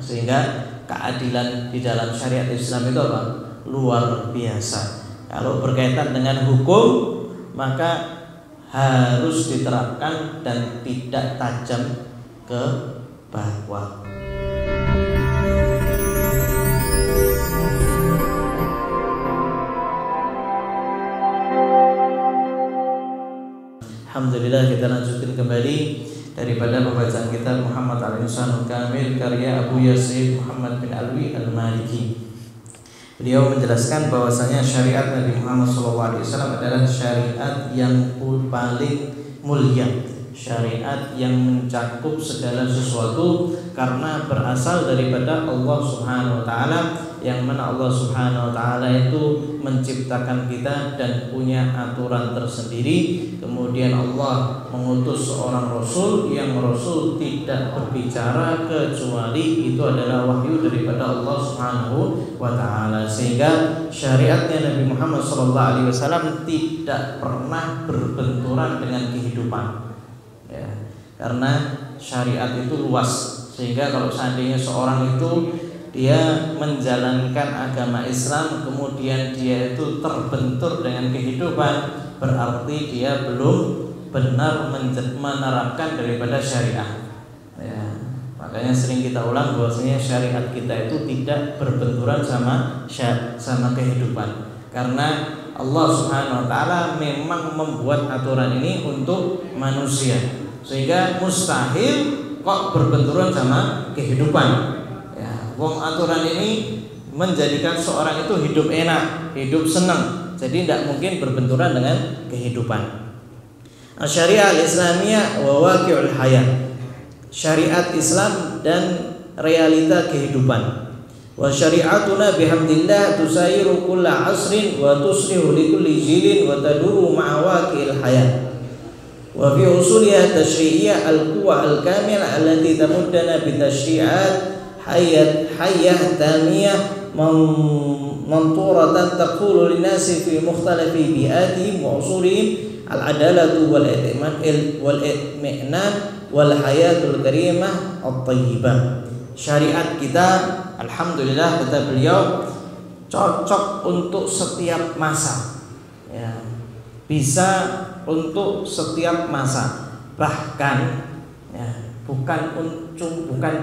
Sehingga keadilan di dalam syariat Islam itu apa? Luar biasa. Kalau berkaitan dengan hukum, maka harus diterapkan dan tidak tajam ke bawah. Alhamdulillah, kita lanjutkan kembali daripada pembacaan kitab Muhammad Al-Insanul Kamil karya Abu Yazid Muhammad bin Alwi Al-Maliki. Beliau menjelaskan bahwasanya syariat Nabi Muhammad SAW adalah syariat yang paling mulia, syariat yang mencakup segala sesuatu karena berasal daripada Allah Subhanahu wa taala, yang mana Allah Subhanahu wa taala itu menciptakan kita dan punya aturan tersendiri. Kemudian Allah mengutus seorang rasul yang rasul tidak berbicara kecuali itu adalah wahyu daripada Allah Subhanahu wa taala, sehingga syariatnya Nabi Muhammad SAW tidak pernah berbenturan dengan kehidupan, ya, karena syariat itu luas, sehingga kalau seandainya seorang itu dia menjalankan agama Islam kemudian dia itu terbentur dengan kehidupan, berarti dia belum benar menerapkan daripada syariat, ya. Makanya sering kita ulang bahwasanya syariat kita itu tidak berbenturan sama kehidupan, karena Allah Subhanahu wa taala memang membuat aturan ini untuk manusia, sehingga mustahil kok berbenturan sama kehidupan. Wong aturan ini menjadikan seorang itu hidup enak, hidup senang, jadi tidak mungkin berbenturan dengan kehidupan. Syariat Islamiyah wa waqi'ul hayat, syariat Islam dan realita kehidupan. Wa syari'atuna bihamdillah tusairu kulla asrin wa tuslihu likulli jilin wa taduru ma'a waqi'il hayat. Wa fi usuliyah tashri'iyah al-quwa al-kamilah allati tamuddana bitashri'at حياة تامية منطورة تقول للناس في مختلف بيئاتهم وعصورهم العدالة والإطمئنان والحياة الكريمة الطيبة. Syariat kita, alhamdulillah, kata beliau, cocok untuk setiap masa, ya, bisa untuk setiap masa, bahkan ya, bukan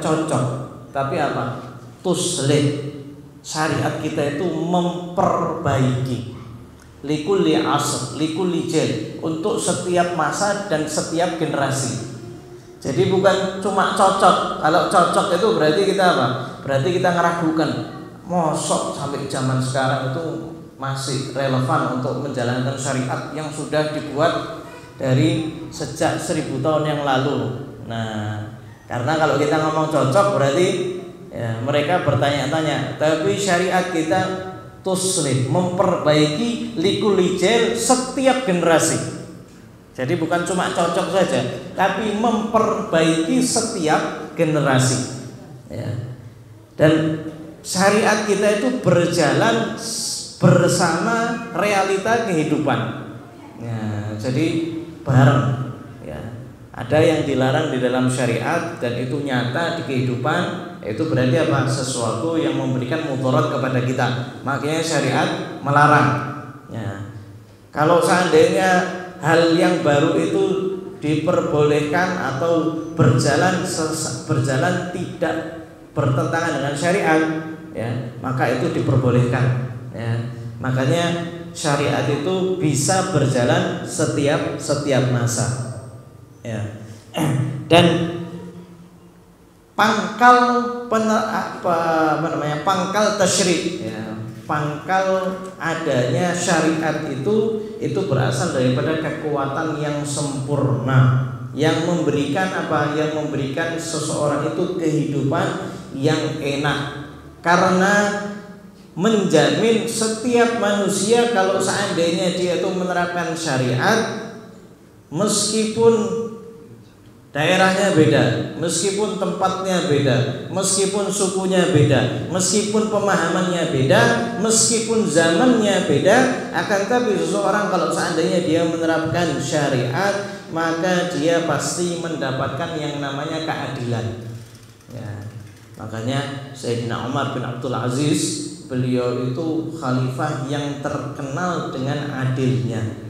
cocok, tapi apa? Tuslih. Syariat kita itu memperbaiki likulli asr, likulli jil, untuk setiap masa dan setiap generasi. Jadi bukan cuma cocok. Kalau cocok itu berarti kita apa? Berarti kita ngeragukan, mosok sampai zaman sekarang itu masih relevan untuk menjalankan syariat yang sudah dibuat dari sejak 1000 tahun yang lalu. Nah, karena kalau kita ngomong cocok berarti ya, mereka bertanya-tanya. Tapi syariat kita tuslih, memperbaiki likulli jil, setiap generasi. Jadi bukan cuma cocok saja, tapi memperbaiki setiap generasi, ya. Dan syariat kita itu berjalan bersama realita kehidupan, ya, jadi bareng. Ada yang dilarang di dalam syariat dan itu nyata di kehidupan, itu berarti apa? Sesuatu yang memberikan mudarat kepada kita. Makanya syariat melarang, ya. Kalau seandainya hal yang baru itu diperbolehkan atau berjalan tidak bertentangan dengan syariat, ya, maka itu diperbolehkan, ya. Makanya syariat itu bisa berjalan setiap masa. Ya. Dan pangkal pangkal tasyri', ya, pangkal adanya syariat itu berasal daripada kekuatan yang sempurna, yang memberikan apa? Yang memberikan seseorang itu kehidupan yang enak, karena menjamin setiap manusia kalau seandainya dia itu menerapkan syariat, meskipun daerahnya beda, meskipun tempatnya beda, meskipun sukunya beda, meskipun pemahamannya beda, meskipun zamannya beda, akan tapi seseorang kalau seandainya dia menerapkan syariat, maka dia pasti mendapatkan yang namanya keadilan, ya. Makanya Sayyidina Umar bin Abdul Aziz, beliau itu khalifah yang terkenal dengan adilnya.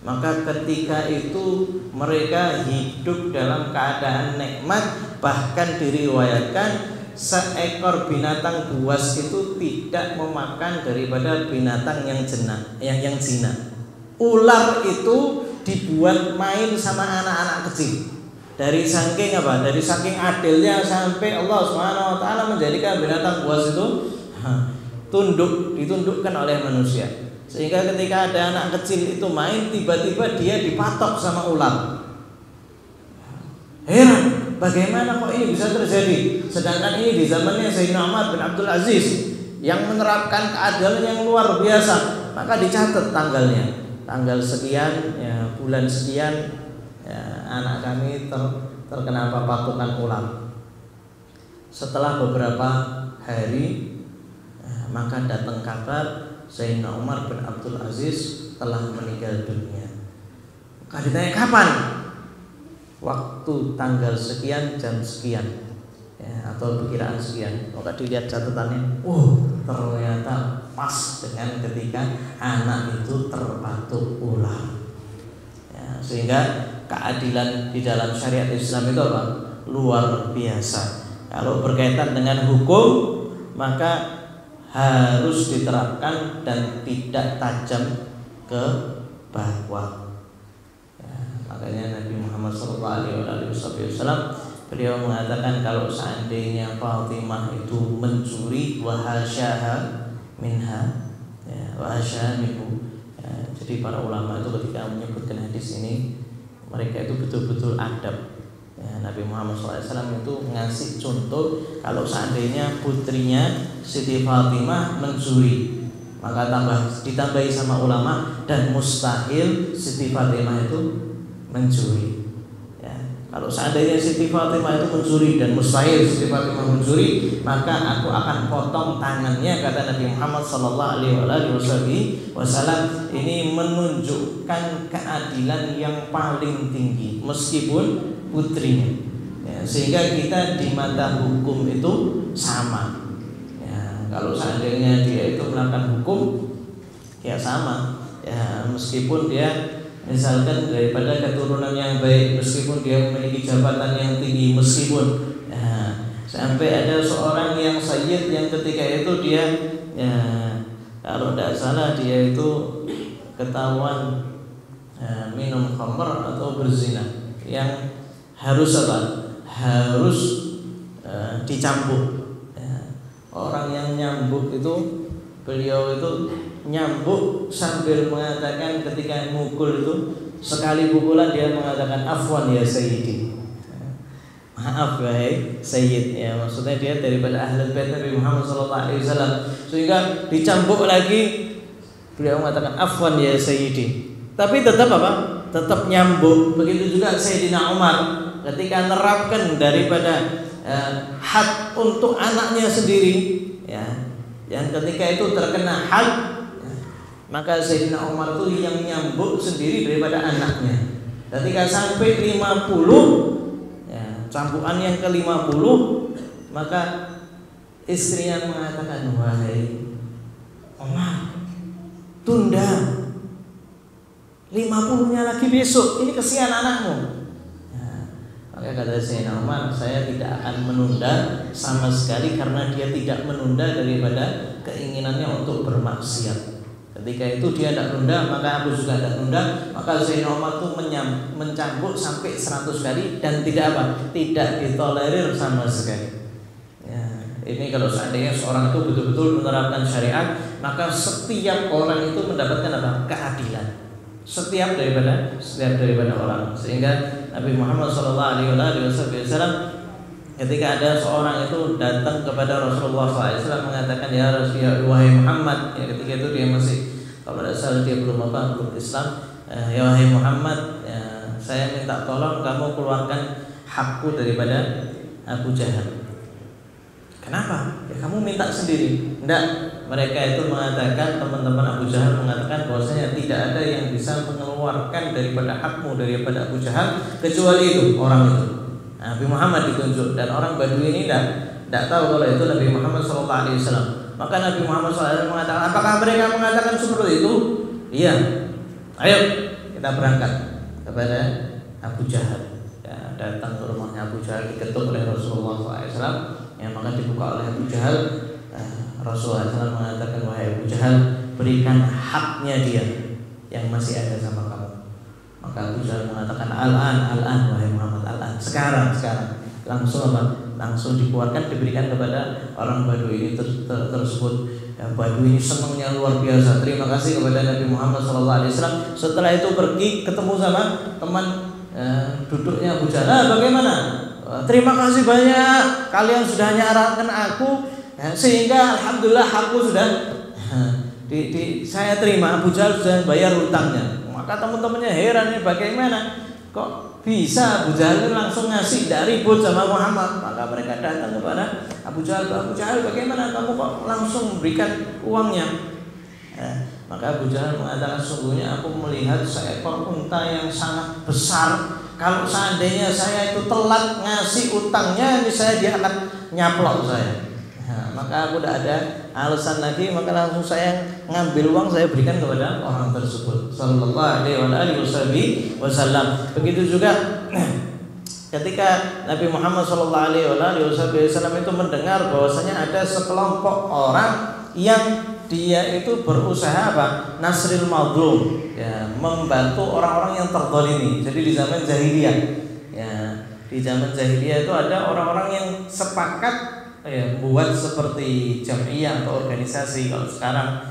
Maka ketika itu mereka hidup dalam keadaan nikmat, bahkan diriwayatkan seekor binatang buas itu tidak memakan daripada binatang yang zina. Ular itu dibuat main sama anak-anak kecil. Dari saking apa? Dari saking adilnya sampai Allah Subhanahu wa taala menjadikan binatang buas itu ditundukkan oleh manusia. Sehingga ketika ada anak kecil itu main, tiba-tiba dia dipatok sama ular. Heran, bagaimana kok ini bisa terjadi? Sedangkan ini di zamannya Sayyidina Umar bin Abdul Aziz yang menerapkan keadilan yang luar biasa. Maka dicatat tanggalnya, tanggal sekian, ya, bulan sekian, ya, anak kami terkena patukan ular. Setelah beberapa hari, ya, maka datang kabar Sayyidina Umar bin Abdul Aziz telah meninggal dunia. Maka ditanya kapan? Waktu tanggal sekian jam sekian, ya, atau perkiraan sekian. Maka dilihat catatannya, ternyata pas dengan ketika anak itu terpatuk ular. Ya, sehingga keadilan di dalam syariat Islam itu apa? Luar biasa. Kalau berkaitan dengan hukum, maka harus diterapkan dan tidak tajam ke bawah. Ya, makanya Nabi Muhammad SAW beliau mengatakan kalau seandainya Fatimah itu mencuri wahasyaha minha, ya, wahasyaha minhu. Ya, jadi para ulama itu ketika menyebutkan hadis ini, mereka itu betul-betul adab. Ya, Nabi Muhammad SAW itu ngasih contoh kalau seandainya putrinya Siti Fatimah mencuri, maka ditambahi sama ulama, dan mustahil Siti Fatimah itu mencuri. Ya, kalau seandainya Siti Fatimah itu mencuri dan mustahil Siti Fatimah mencuri, maka aku akan potong tangannya, kata Nabi Muhammad SAW. Ini menunjukkan keadilan yang paling tinggi meskipun putrinya, ya, sehingga kita di mata hukum itu sama. Ya, kalau seandainya dia itu melakukan hukum, ya sama. Ya, meskipun dia misalkan daripada keturunan yang baik, meskipun dia memiliki jabatan yang tinggi, meskipun ya, sampai ada seorang yang sayyid yang ketika itu dia, ya, kalau tidak salah dia itu ketahuan minum khamr atau berzina, yang harus apa? Harus dicambuk. Ya. Orang yang nyambuk itu, beliau itu nyambuk sambil mengatakan ketika mukul itu, sekali pukulan dia mengatakan afwan ya sayyidi. Maaf wahai sayyid, ya, maksudnya dia daripada ahlul bait Nabi Muhammad SAW. Sehingga dicambuk lagi, beliau mengatakan afwan ya sayyidi. Tapi tetap apa? Tetap nyambuk. Begitu juga Sayyidina Umar ketika menerapkan daripada hak untuk anaknya sendiri, ya, yang ketika itu terkena hak, ya, maka Sayyidina Umar itu yang nyambuk sendiri daripada anaknya. Ketika sampai 50, ya, cambukan yang ke-50, maka istrinya mengatakan, wahai Umar, tunda 50-nya lagi besok, ini kesian anakmu. Maka kata Sayyidina Umar, saya tidak akan menunda sama sekali, karena dia tidak menunda daripada keinginannya untuk bermaksiat. Ketika itu dia tidak menunda, maka aku juga tidak menunda. Maka Sayyidina Umar itu mencambuk sampai 100 kali dan tidak apa? Tidak ditolerir sama sekali. Ya, ini kalau seandainya seorang itu betul-betul menerapkan syariat, maka setiap orang itu mendapatkan apa? Keadilan. Setiap daripada orang. Sehingga Nabi Muhammad SAW ketika ada seorang itu datang kepada Rasulullah SAW mengatakan, ya Rasulullah, wahai Muhammad, ya, ketika itu dia masih, kalau tidak salah dia belum Islam, ya wahai Muhammad, ya, saya minta tolong kamu keluarkan hakku daripada Abu Jahal. Kenapa? Ya kamu minta sendiri. Tidak. Mereka itu mengatakan, teman-teman Abu Jahal mengatakan bahwasanya tidak ada yang bisa mengeluarkan daripada hakmu daripada Abu Jahal kecuali itu, orang itu. Nabi Muhammad ditunjuk, dan orang Badui ini tidak. tidak tahu kalau itu Nabi Muhammad SAW. Maka Nabi Muhammad SAW mengatakan, apakah mereka mengatakan seperti itu? Iya. Ayo kita berangkat kepada Abu Jahal. Ya, datang ke rumahnya Abu Jahal, diketuk oleh Rasulullah SAW. Ya, maka dibuka oleh Abu Jahal. Rasulullah SAW mengatakan, wahai Abu Jahal, berikan haknya dia yang masih ada sama kamu. Maka Abu Jahal mengatakan, al-an wahai Muhammad, al-an, sekarang. Langsung apa? Langsung dikeluarkan, diberikan kepada orang Badui ini tersebut. Ya, Badui ini senangnya luar biasa. Terima kasih kepada Nabi Muhammad SAW. Setelah itu pergi ketemu sama teman duduknya Abu Jahal. Bagaimana? Terima kasih banyak, kalian sudah nyarankan aku, sehingga alhamdulillah aku sudah saya terima. Abu Jahal sudah bayar hutangnya. Maka teman-temannya heran, ini bagaimana kok bisa Abu Jahal langsung ngasih, dari ribut sama Muhammad. Maka mereka datang kepada Abu Jahal, bagaimana kamu kok langsung memberikan uangnya? Maka Abu Jahal mengatakan, sungguhnya aku melihat seekor unta yang sangat besar. Kalau seandainya saya itu telat ngasih utangnya, misalnya dia akan nyaplok saya. Maka aku tidak ada alasan lagi, maka langsung saya ngambil uang, saya berikan kepada orang tersebut. Sallallahu alaihi wasallam. Begitu juga ketika Nabi Muhammad sallallahu alaihi wasallam itu mendengar bahwasanya ada sekelompok orang yang dia itu berusaha apa? Nasril mazlum, ya, membantu orang-orang yang terzalimi. Jadi di zaman jahiliyah, ya, di zaman jahiliyah itu ada orang-orang yang sepakat ya, buat seperti jam'iyah atau organisasi. Kalau sekarang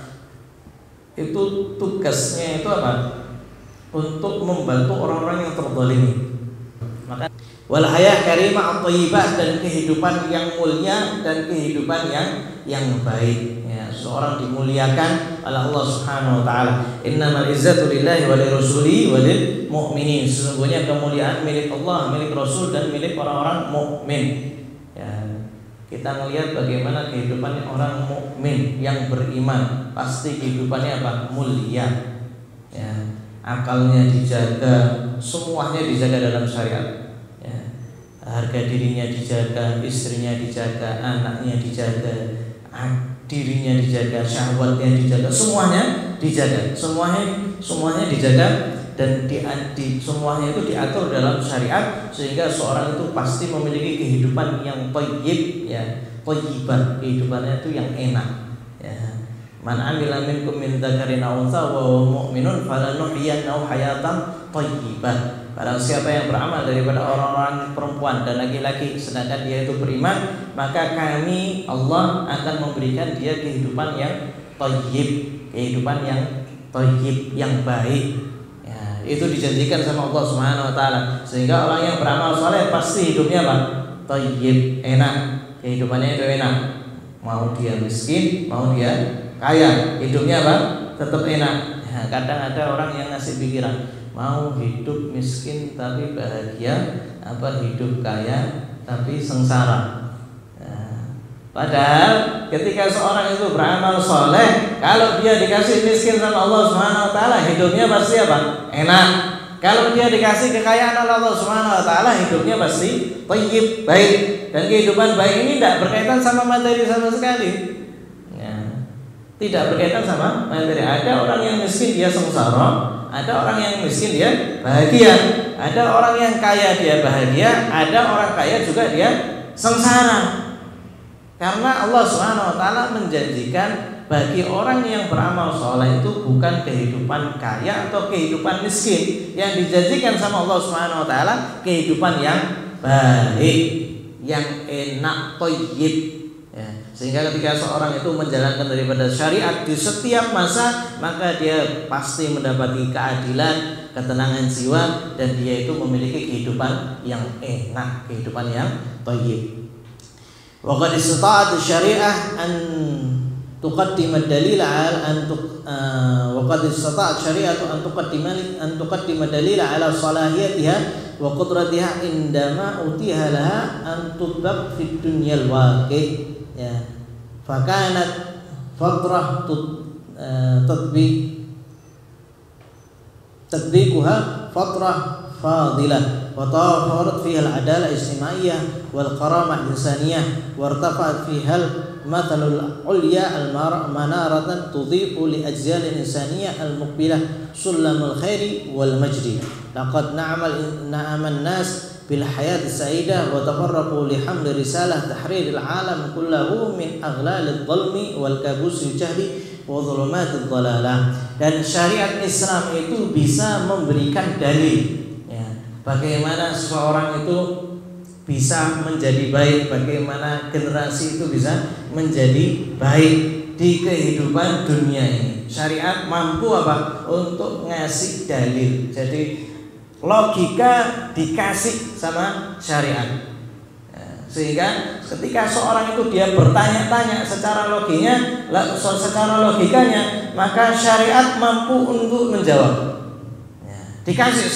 itu tugasnya itu apa? Untuk membantu orang-orang yang terzalimi. Maka wal hayah karimah at-thayyibah, dan kehidupan yang mulia dan kehidupan yang baik. Ya, seorang dimuliakan oleh Allah Subhanahu wa taala. Innamal izzatu lillahi wa lirasulihi wa lil mu'minin. Sesungguhnya kemuliaan milik Allah, milik Rasul, dan milik orang-orang mukmin. Ya, kita melihat bagaimana kehidupan orang mukmin yang beriman, pasti kehidupannya apa? Mulia. Ya, akalnya dijaga, semuanya dijaga dalam syariat. Ya, harga dirinya dijaga, istrinya dijaga, anaknya dijaga, dirinya dijaga, syahwatnya dijaga, semuanya dijaga, semuanya dijaga, dan semuanya itu diatur dalam syariat, sehingga seorang itu pasti memiliki kehidupan yang thayyib, ya, thayyiban, kehidupannya itu yang enak. Ya. Man amila minkum min dzakarin aw untha wa huwa mu'minun falanuhyiyannahu hayatan thayyibah. Barang siapa yang beramal daripada orang-orang perempuan dan laki-laki sedangkan dia itu beriman, maka kami Allah akan memberikan dia kehidupan yang thayyib, kehidupan yang thayyib, yang baik. Ya, itu dijanjikan sama Allah Subhanahu wa taala. Sehingga orang yang beramal saleh pasti hidupnya apa? Thayyib, enak. Kehidupannya itu enak. Mau dia miskin, mau dia kaya, hidupnya apa? Tetap enak. Ya, kadang ada orang yang ngasih pikiran, mau hidup miskin tapi bahagia, apa hidup kaya tapi sengsara. Padahal ketika seorang itu beramal soleh, kalau dia dikasih miskin sama Allah Subhanahu wa taala, hidupnya pasti apa? Enak. Kalau dia dikasih kekayaan oleh Allah Subhanahu wa taala, hidupnya pasti thayyib, baik. Dan kehidupan baik ini tidak berkaitan sama materi sama sekali. Ya, tidak berkaitan sama materi. Ada orang yang miskin dia sengsara, ada orang yang miskin dia bahagia, ada orang yang kaya dia bahagia, ada orang kaya juga dia sengsara. Karena Allah Subhanahu wa taala menjanjikan bagi orang yang beramal soleh itu bukan kehidupan kaya atau kehidupan miskin. Yang dijanjikan sama Allah Subhanahu wa taala kehidupan yang baik, yang enak, thayyib. Ya, sehingga ketika seorang itu menjalankan daripada syariat di setiap masa, maka dia pasti mendapati keadilan, ketenangan jiwa, dan dia itu memiliki kehidupan yang enak, kehidupan yang thayyib. Wa qad istata'at syariah an tuqaddima dalil an wa qad istata'at syariah an tuqaddima dalil ala salahiyatiha wa qudratiha indama utiha laha an tudbaq fid dunyal waqi'. Ya, fakanat fatrah tadbiquha fatrah fadilah. وتوفرت فيها العدالة الاجتماعية والكرامة الإنسانية وارتفعت فيها المثل العليا منارة تضيء لأجيال الإنسانية المقبلة سلم الخير والمجد. لقد نعم الناس بالحياة السعيدة وتفرقوا لحمل رسالة تحرير العالم كله من أغلال الظلم والكابوس الجهل وظلمات الضلالة. Dan syariat Islam itu bisa memberikan dalil ya, bagaimana seseorang itu bisa menjadi baik, bagaimana generasi itu bisa menjadi baik di kehidupan dunia ini. Syariat mampu apa? Untuk ngasih dalil. Jadi logika dikasih sama syariat. Sehingga ketika seorang itu dia bertanya-tanya secara logikanya, maka syariat mampu untuk menjawab. Dikasih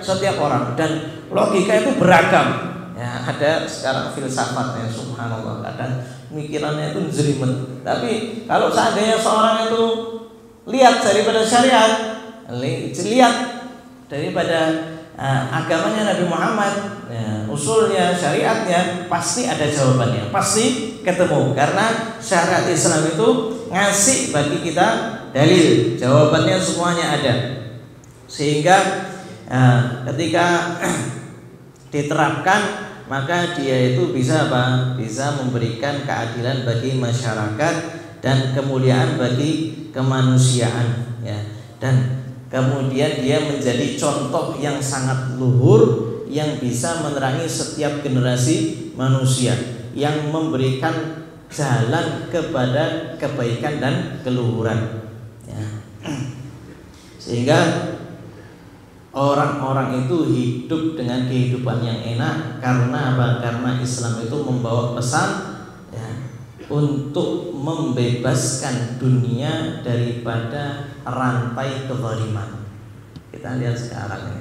setiap orang, dan logika itu beragam. Ya, ada sekarang filsafatnya, subhanallah, kadang mikirannya itu jelimet. Tapi kalau seandainya seorang itu lihat daripada syariat, lihat daripada agamanya Nabi Muhammad, ya, usulnya, syariatnya, pasti ada jawabannya, pasti ketemu. Karena syariat Islam itu ngasih bagi kita dalil, jawabannya semuanya ada. Sehingga ketika diterapkan, maka dia itu bisa apa? Bisa memberikan keadilan bagi masyarakat dan kemuliaan bagi kemanusiaan, ya. Dan kemudian dia menjadi contoh yang sangat luhur yang bisa menerangi setiap generasi manusia, yang memberikan jalan kepada kebaikan dan keluhuran, ya. Sehingga orang-orang itu hidup dengan kehidupan yang enak karena apa? Karena Islam itu membawa pesan, ya, untuk membebaskan dunia daripada rantai kezaliman. Kita lihat sekarang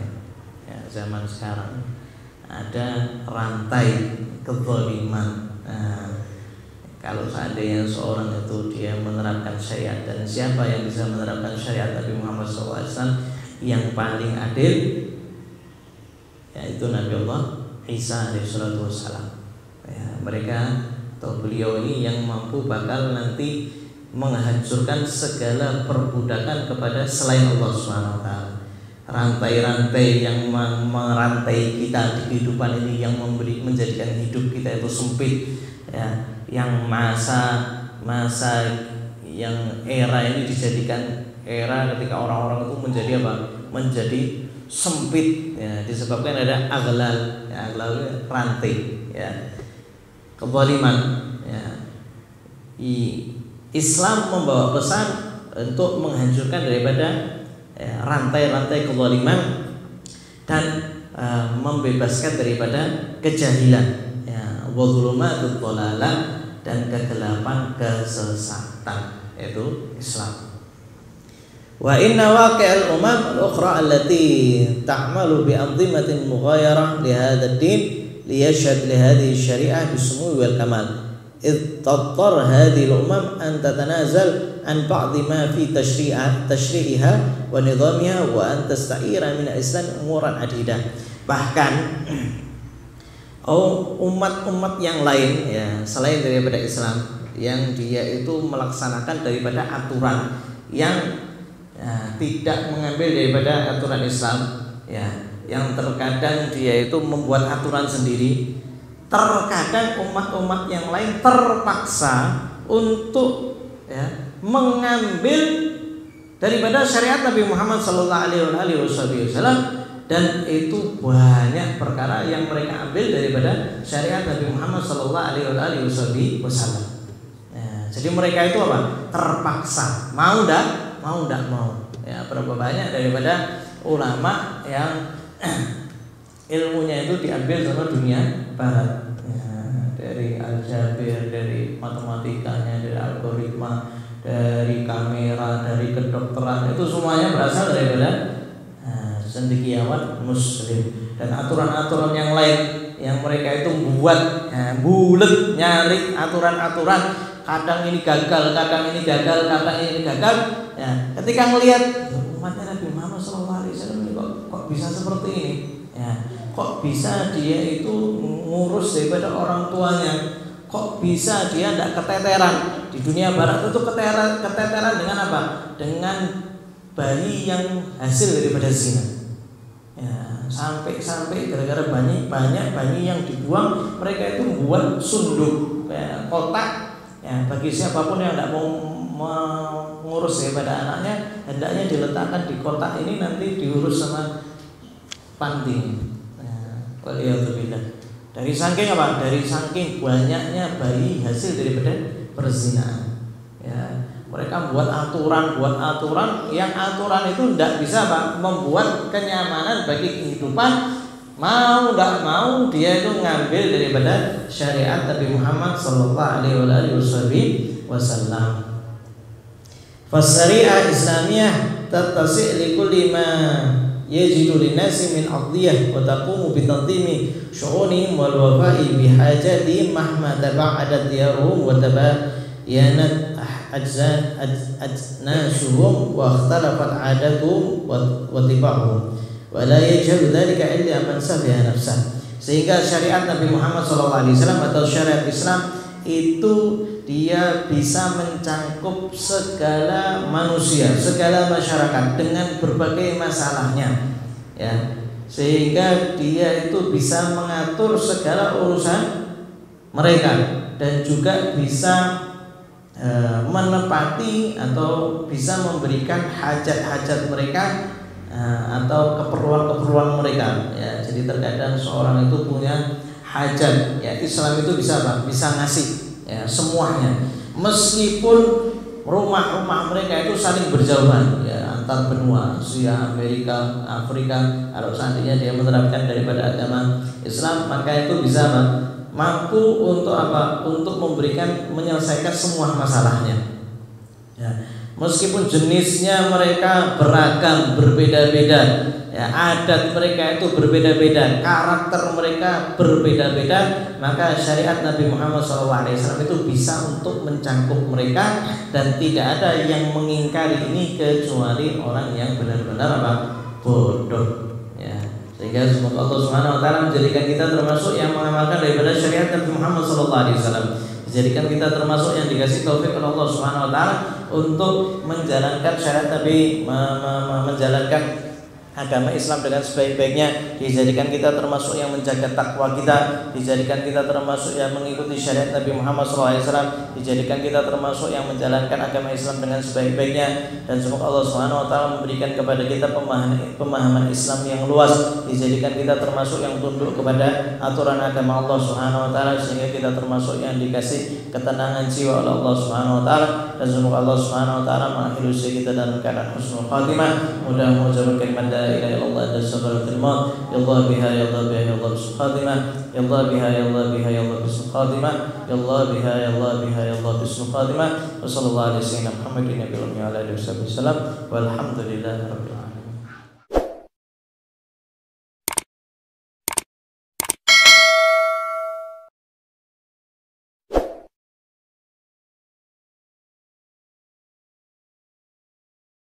ya, zaman sekarang ada rantai kezaliman. Kalau seandainya seorang itu dia menerapkan syariat, dan siapa yang bisa menerapkan syariat Nabi Muhammad SAW yang paling adil, yaitu Nabi Allah Isa alaihissalam. Ya, mereka atau beliau ini yang mampu bakal nanti menghancurkan segala perbudakan kepada selain Allah SWT. Rantai-rantai yang merantai kita di kehidupan ini, yang menjadikan hidup kita itu sempit, ya, yang masa yang era ini dijadikan era ketika orang-orang itu menjadi apa? Menjadi sempit, ya, disebabkan ada aghlal, ya, aghlal rantai, ya, kezaliman, ya. Islam membawa pesan untuk menghancurkan daripada rantai-rantai kezaliman dan membebaskan daripada kejahilan, ya, wa dzulumatul dhalalah, dan kegelapan kesesatan, yaitu Islam. Wa inna waqi'al umam al-ukhra allati ta'malu bi anzimatin mughayyarah li hadzal din liyashhad li hadhihi syari'ah bisumuwi wal kamal. إذ تضطر هذه الأمم أن تتنازل عن بعض ما في تشريعها ونظامها وأن تستعير من الإسلام أمورا عديدة. Bahkan umat-umat yang lain, ya, selain daripada Islam, yang dia itu melaksanakan daripada aturan yang tidak mengambil daripada aturan Islam, ya, yang terkadang dia itu membuat aturan sendiri. Terkadang umat-umat yang lain terpaksa untuk, ya, mengambil daripada syariat Nabi Muhammad SAW, dan itu banyak perkara yang mereka ambil daripada syariat Nabi Muhammad SAW. Jadi mereka itu apa? Terpaksa, mau tidak mau. Ya, berapa banyak daripada ulama yang ilmunya itu diambil sama dunia barat, ya, dari Al-Jabir, dari matematikanya, dari algoritma, dari kamera, dari kedokteran, itu semuanya berasal daripada cendekiawan Muslim. Dan aturan-aturan yang lain yang mereka itu buat, bulet nyari aturan-aturan, kadang ini gagal, kadang ini gagal, kadang ini gagal. Ya, ketika melihat umatnya Nabi Muhammad SAW ini kok bisa seperti ini, ya, kok bisa dia itu ngurus daripada orang tuanya, kok bisa dia tidak keteteran. Di dunia barat itu keteteran dengan apa? Dengan bayi yang hasil daripada zina. Ya, sampai gara-gara banyak bayi yang dibuang, mereka itu membuat sunduk kayak kotak. Ya, bagi siapapun yang tidak mau mengurus daripada anaknya, hendaknya diletakkan di kotak ini, nanti diurus sama panti. Waliyadzubillah. Dari saking apa? Dari saking banyaknya bayi hasil daripada perzinahan. Ya, mereka buat aturan yang aturan itu tidak bisa Pak membuat kenyamanan bagi kehidupan. Mau tidak mau dia itu ngambil daripada syariat Nabi Muhammad sallallahu alaihi wasallam. Fasari'ah Islamiyah tattasi' li kulli ma yajidu linnasi min aqdiyah wa taqumu bi tanzimi syu'unihim wal wafa'i bi hajatihim mahma taba'adat diyaruhum wa tabayyanat ajnasuhum wa ikhtalafat 'adatuhum wa tiba'uhum wa la yajhalu dhalika illa man safiha nafsah. Sehingga syariat Nabi Muhammad SAW atau syariat Islam itu dia bisa mencangkup segala manusia, segala masyarakat dengan berbagai masalahnya, ya, sehingga dia itu bisa mengatur segala urusan mereka dan juga bisa menepati atau bisa memberikan hajat-hajat mereka atau keperluan-keperluan mereka, ya. Jadi terkadang seorang itu punya hajat, ya, Islam itu bisa apa? Bisa ngasih, ya, semuanya. Meskipun rumah-rumah mereka itu saling berjauhan, ya, antar benua, Asia, Amerika, Afrika. Kalau seandainya dia menerapkan daripada agama Islam, maka itu bisa apa? Mampu untuk apa? Untuk menyelesaikan semua masalahnya. Ya. Meskipun jenisnya mereka beragam, berbeda-beda, ya, adat mereka itu berbeda-beda, karakter mereka berbeda-beda, maka syariat Nabi Muhammad SAW itu bisa untuk mencangkup mereka dan tidak ada yang mengingkari ini kecuali orang yang benar-benar apa? Bodoh. Ya. Sehingga semoga Allah Subhanahu Wa Taala menjadikan kita termasuk yang mengamalkan daripada syariat Nabi Muhammad SAW. Jadikan kita termasuk yang dikasih taufik oleh Allah Subhanahu Wa Taala untuk menjalankan syariat Nabi, menjalankan agama Islam dengan sebaik-baiknya. Dijadikan kita termasuk yang menjaga takwa kita, dijadikan kita termasuk yang mengikuti syariat Nabi Muhammad SAW, dijadikan kita termasuk yang menjalankan agama Islam dengan sebaik-baiknya. Dan semoga Allah Subhanahu Wa Taala memberikan kepada kita pemahaman Islam yang luas, dijadikan kita termasuk yang tunduk kepada aturan agama Allah Subhanahu Wa Taala, sehingga kita termasuk yang dikasih ketenangan jiwa oleh Allah Subhanahu Wa Taala. Dan semoga Allah Subhanahu Wa Taala mengakhiri usia kita dalam keadaan husnul khatimah. Mudah-mudahan mengucapkan kalimat la ilaha illallah dan sakaratul maut, ya Allah biha ya Allah biha ya Allah husnul khatimah, ya Allah biha ya Allah biha ya Allah husnul khatimah, ya Allah biha ya Allah biha ya Allah husnul khatimah. Wa sallallahu alaihi wasallam Muhammadin nabiyyi wa ala alihi wasallam walhamdulillahi rabbil alamin.